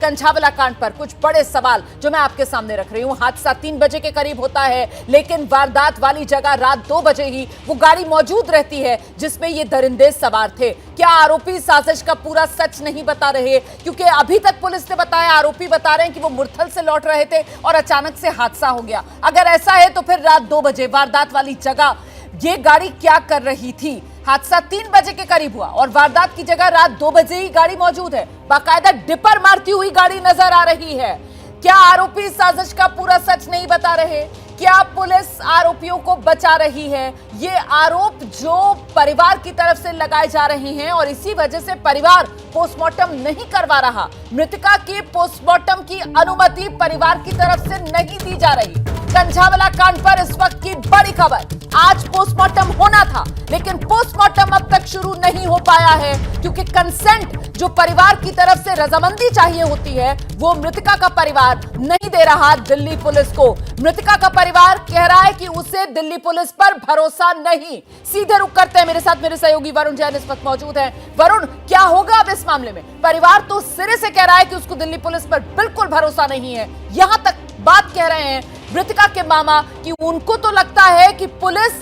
कंझावला कांड पर कुछ बड़े सवाल जो मैं आपके सामने रख रही हूं। हादसा 3 बजे के करीब होता है, लेकिन वारदात वाली जगह रात 2 बजे ही वो गाड़ी मौजूद रहती है जिसमें ये दरिंदे सवार थे। क्या आरोपी साजिश का पूरा सच नहीं बता रहे? क्योंकि अभी तक पुलिस ने बताया, आरोपी बता रहे हैं कि वो मुरथल से लौट रहे थे और अचानक से हादसा हो गया। अगर ऐसा है तो फिर रात 2 बजे वारदात वाली जगह ये गाड़ी क्या कर रही थी? हादसा 3 बजे के करीब हुआ और वारदात की जगह रात 2 बजे ही गाड़ी मौजूद है। बाकायदा डिपर मारती हुई गाड़ी नजर आ रही है। क्या आरोपी साजिश का पूरा सच नहीं बता रहे? क्या पुलिस आरोपियों को बचा रही है? ये आरोप जो परिवार की तरफ से लगाए जा रहे हैं और इसी वजह से परिवार पोस्टमार्टम नहीं करवा रहा। मृतका के पोस्टमार्टम की अनुमति परिवार की तरफ से नहीं दी जा रही। कंझावला कांड पर इस वक्त की बड़ी खबर। आज पोस्टमार्टम होना था, लेकिन पोस्टमार्टम अब तक शुरू नहीं हो पाया है क्योंकि कंसेंट जो परिवार की तरफ से रजामंदी चाहिए होती है वो मृतका का परिवार नहीं दे रहा दिल्ली पुलिस को। मृतका का परिवार कह रहा है कि उसे दिल्ली पुलिस पर भरोसा नहीं। सीधे रुक करते हैं, मेरे साथ मेरे सहयोगी वरुण जैन इस वक्त मौजूद हैं। वरुण, क्या होगा अब इस मामले में? परिवार तो सिरे से कह रहा है कि उसको दिल्ली पुलिस पर बिल्कुल भरोसा नहीं है। यहां तक बात कह रहे हैं मृतका के मामा कि उनको तो लगता है कि पुलिस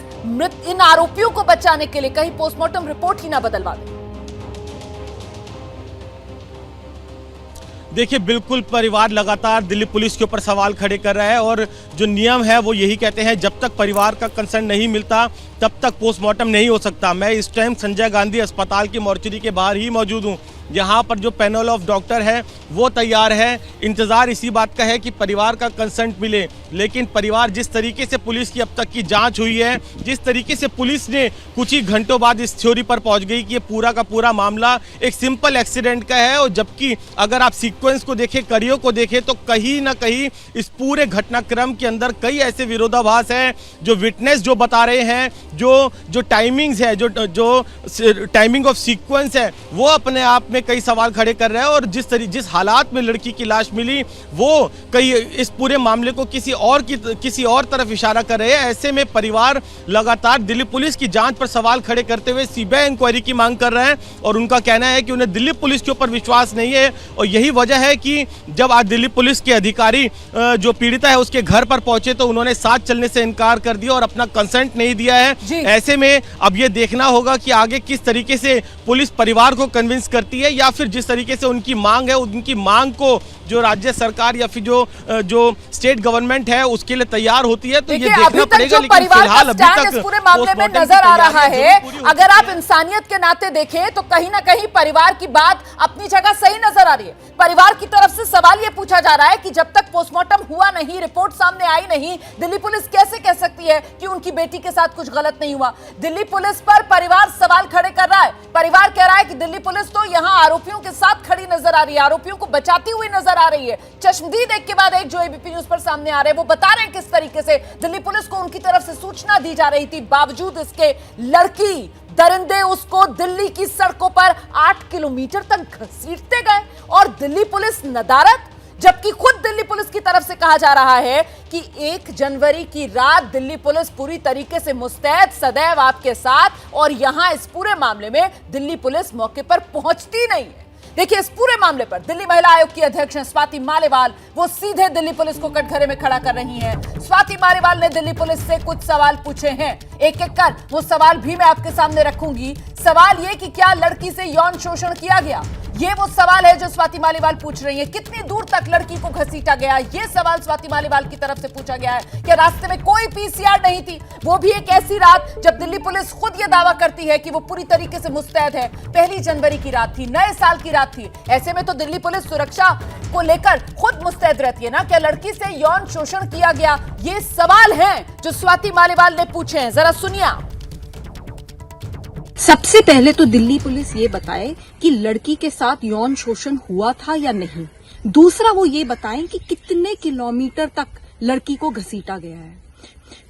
इन आरोपियों को बचाने के लिए कहीं पोस्टमार्टम रिपोर्ट ही ना बदलवा दे। देखिए, बिल्कुल परिवार लगातार दिल्ली पुलिस के ऊपर सवाल खड़े कर रहा है और जो नियम है वो यही कहते हैं जब तक परिवार का कंसर्न नहीं मिलता तब तक पोस्टमार्टम नहीं हो सकता। मैं इस टाइम संजय गांधी अस्पताल की मॉर्चरी के बाहर ही मौजूद हूँ। यहाँ पर जो पैनल ऑफ डॉक्टर है वो तैयार है। इंतज़ार इसी बात का है कि परिवार का कंसेंट मिले, लेकिन परिवार जिस तरीके से पुलिस की अब तक की जांच हुई है, जिस तरीके से पुलिस ने कुछ ही घंटों बाद इस थ्योरी पर पहुंच गई कि ये पूरा का पूरा मामला एक सिंपल एक्सीडेंट का है, और जबकि अगर आप सीक्वेंस को देखें, कड़ियों को देखें, तो कहीं ना कहीं इस पूरे घटनाक्रम के अंदर कई ऐसे विरोधाभास हैं। जो विटनेस जो बता रहे हैं, जो टाइमिंग्स है, जो टाइमिंग ऑफ सीक्वेंस है, वो अपने आप में कई सवाल खड़े कर रहे हैं। और जिस हालात में लड़की की लाश मिली वो कई इस पूरे मामले को किसी और तरफ इशारा कर रहे हैं। ऐसे में परिवार लगातार दिल्ली पुलिस की जांच पर सवाल खड़े करते हुए सीबीआई इंक्वायरी की मांग कर रहे हैं और उनका कहना है कि उन्हें दिल्ली पुलिस के ऊपर विश्वास नहीं है। और यही वजह है कि जब आज दिल्ली पुलिस के अधिकारी जो पीड़िता है उसके घर पर पहुंचे तो उन्होंने साथ चलने से इनकार कर दिया और अपना कंसेंट नहीं दिया है। ऐसे में अब ये देखना होगा कि आगे किस तरीके से पुलिस परिवार को कन्विंस करती है, या फिर जिस तरीके से उनकी मांग है, उनकी मांग को जो राज्य सरकार या फिर जो स्टेट गवर्नमेंट है उसके लिए तैयार होती है। तो ये देखना पड़ेगा। लेकिन फिलहाल अभी तक इस पूरे मामले में नजर आ रहा है। अगर आप इंसानियत के नाते देखें तो कहीं ना कहीं परिवार की बात अपनी जगह सही नजर आ रही है। परिवार की तरफ से सवाल ये पूछा जा रहा है कि जब तक पोस्टमार्टम हुआ नहीं, रिपोर्ट सामने आई नहीं, दिल्ली पुलिस कैसे कह सकती है कि उनकी बेटी के साथ कुछ गलत नहीं हुआ? दिल्ली पुलिस पर परिवार सवाल खड़े कर रहा है। परिवार कह रहा है कि दिल्ली पुलिस तो यहां आरोपियों के साथ खड़ी नजर आ रही है, आरोपियों को बचाती हुई नजर आ रही है। चश्मदीद एक के बाद एक जो एबीपी न्यूज पर सामने आ रहे हैं वो बता रहे हैं किस तरीके से दिल्ली पुलिस को उनकी तरफ से सूचना दी जा रही थी, बावजूद इसके लड़की दरिंदे उसको दिल्ली की सड़कों पर 8 किलोमीटर तक घसीटते गए और दिल्ली पुलिस नदारत। जबकि खुद दिल्ली पुलिस की तरफ से कहा जा रहा है कि 1 जनवरी की रात दिल्ली पुलिस पूरी तरीके से मुस्तैद, सदैव आपके साथ, और यहां इस पूरे मामले में दिल्ली पुलिस मौके पर पहुंचती नहीं है। देखिए, इस पूरे मामले पर दिल्ली महिला आयोग की अध्यक्ष स्वाति मालेवाल वो सीधे दिल्ली पुलिस को कटघरे में खड़ा कर रही हैं। स्वाति मालेवाल ने दिल्ली पुलिस से कुछ सवाल पूछे हैं, एक एक कर वो सवाल भी मैं आपके सामने रखूंगी। सवाल ये कि क्या लड़की से यौन शोषण किया गया, ये वो सवाल है जो स्वाति मालेवाल पूछ रही है। कितनी दूर तक लड़की को घसीटा गया, ये सवाल स्वाति मालेवाल की तरफ से पूछा गया है। क्या रास्ते में कोई पीसीआर नहीं थी, वो भी एक ऐसी रात जब दिल्ली पुलिस खुद ये दावा करती है कि वो पूरी तरीके से मुस्तैद है। 1 जनवरी की रात थी, नए साल की रात थी, ऐसे में तो दिल्ली पुलिस सुरक्षा को लेकर खुद मुस्तैद रहती है ना। क्या लड़की से यौन शोषण किया गया? ये सवाल हैं जो स्वाति मालेवाल ने पूछे हैं, जरा सुनिए। सबसे पहले तो दिल्ली पुलिस ये बताए कि लड़की के साथ यौन शोषण हुआ था या नहीं। दूसरा, वो ये बताएं कि कितने किलोमीटर तक लड़की को घसीटा गया है।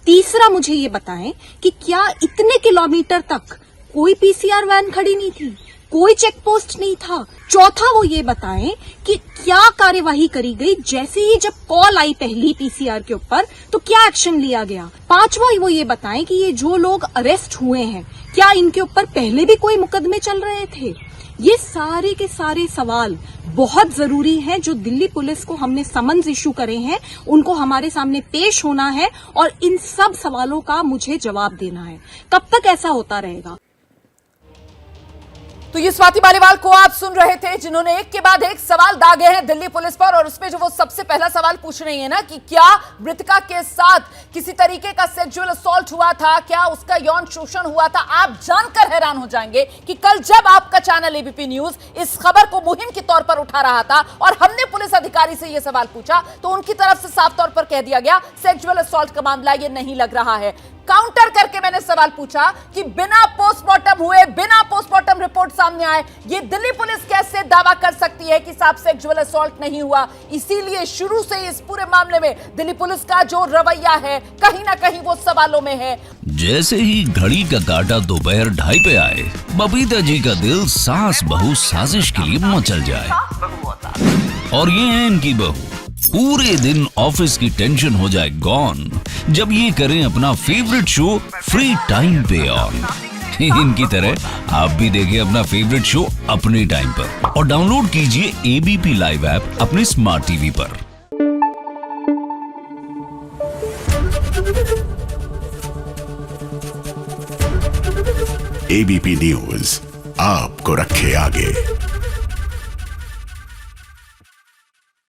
तीसरा, मुझे ये बताएं कि क्या इतने किलोमीटर तक कोई पीसीआर वैन खड़ी नहीं थी, कोई चेक पोस्ट नहीं था। चौथा, वो ये बताएं कि क्या कार्यवाही करी गई, जैसे ही जब कॉल आई पहली पीसीआर के ऊपर तो क्या एक्शन लिया गया। पांचवा, वो ये बताएं कि ये जो लोग अरेस्ट हुए हैं क्या इनके ऊपर पहले भी कोई मुकदमे चल रहे थे। ये सारे के सारे सवाल बहुत जरूरी हैं। जो दिल्ली पुलिस को हमने समन्स इशू करे हैं, उनको हमारे सामने पेश होना है और इन सब सवालों का मुझे जवाब देना है। कब तक ऐसा होता रहेगा? तो ये स्वाति मालीवाल को आप सुन रहे थे, जिन्होंने एक के बाद एक सवाल दागे हैं दिल्ली पुलिस पर। और उसमें जो वो सबसे पहला सवाल पूछ रही है ना कि क्या मृतका के साथ किसी तरीके का सेक्सुअल असॉल्ट हुआ था, क्या उसका यौन शोषण हुआ था। आप जानकर हैरान हो जाएंगे कि कल जब आपका चैनल एबीपी न्यूज इस खबर को मुहिम के तौर पर उठा रहा था और हमने पुलिस अधिकारी से यह सवाल पूछा, तो उनकी तरफ से साफ तौर पर कह दिया गया सेक्सुअल असॉल्ट का मामला ये नहीं लग रहा है। काउंटर करके मैंने सवाल पूछा कि बिना पोस्टमार्टम हुए, बिना पोस्टमार्टम रिपोर्ट सामने आए, ये दिल्ली पुलिस कैसे दावा कर सकती है कि साहब सेक्सुअल असॉल्ट नहीं हुआ। इसीलिए शुरू से इस पूरे मामले में दिल्ली पुलिस का जो रवैया है, कहीं ना कहीं वो सवालों में है। जैसे ही घड़ी का काटा दोपहर 2:30 पे आए, बबीता जी का दिल सास बहू साजिश के लिए मचल जाए। और ये है इनकी बहू, पूरे दिन ऑफिस की टेंशन हो जाए गॉन जब ये करें अपना फेवरेट शो फ्री टाइम पे ऑन। इनकी तरह आप भी देखें अपना फेवरेट शो अपने टाइम पर और डाउनलोड कीजिए एबीपी लाइव ऐप अपने स्मार्ट टीवी पर। एबीपी न्यूज आपको रखे आगे।